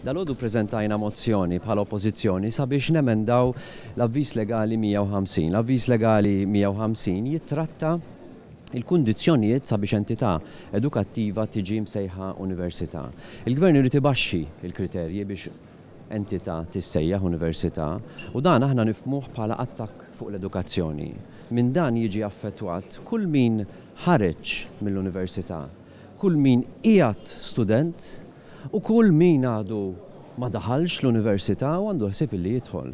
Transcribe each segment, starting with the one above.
Dalodu prezentajna mozzjoni bħala oppożizzjoni sabiex nemendaw l-avviż legali 150. L-avviż legali 150 jitratta il-kundizzjonijiet sabiex entità edukattiva tiġi msejħa università. Il-Gvern irid ibaxxi il-kriterji biex entità tissejjaħ università u dan aħna nifhmuh bħala attakk fuq l-edukazzjoni. Min dan jiġi affettwat kull min ħareġ mill-università, kull min qiegħed student u kull min għadu ma daħalx l-università u għandu ħsieb li jidħol.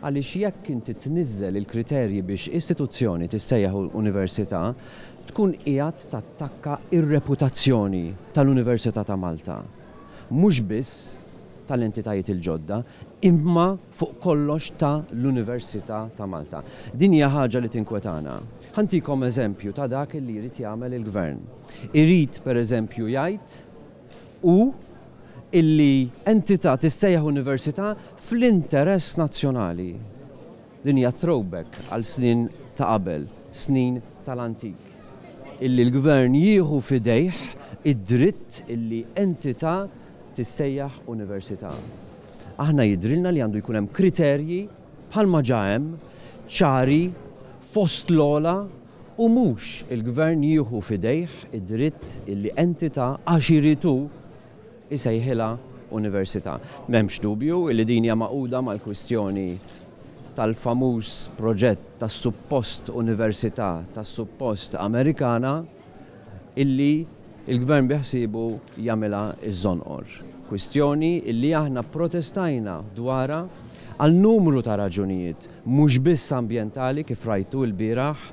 Għaliex jekk inti tniżżel il-kriterji biex istituzzjoni tissejjaħ università, tkun qiegħed tattakka ir-reputazzjoni tal-Università ta' Malta. Mhux biss tal-entitajiet il-ġodda, imma fuq kollox ta' l-Università ta' Malta. Din hija ħaġa li tinkwetana. Ħantikom eżempju ta' dak li jrid jagħmel il-Gvern. Irid pereżempju jgħid u illi entità tissejjaħ università fl-interess nazzjonali. Din hija throwback għal snin ta' qabel, snin tal-antik. Illi l-Gvern jieħu fidejh id-dritt illi entità tissejjaħ università. Aħna jidrilna li għandu jkun hemm kriterji bħalma ġa hemm ċari fost l-ola u mhux il-Gvern jieħu fidejh id-dritt illi entità għax iritu isejħilha università. M'hemmx dubju illi din hija maquda mal-kwistjoni tal-famuż proġett tas-suppost università tas-suppost Amerikana illi il-Gvern biħsibu jagħmilha iż-żonqor. Kwistjoni illi aħna protestajna dwarha għal numru ta' raġunijiet, mhux biss ambjentali kif rajtu l-bieraħ,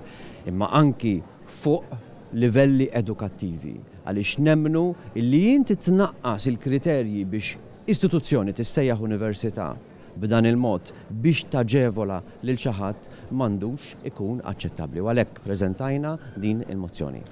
imma anki fuq livelli edukattivi. Għaliex nemmnu illi inti tnaqqas il-kriterji biex istituzzjoni tissejjaħ università b'dan il-mod biex taġevola lil xi ħadd m'għandux ikun aċċettabbli. U għalhekk preżentajna din il-mozzjoni.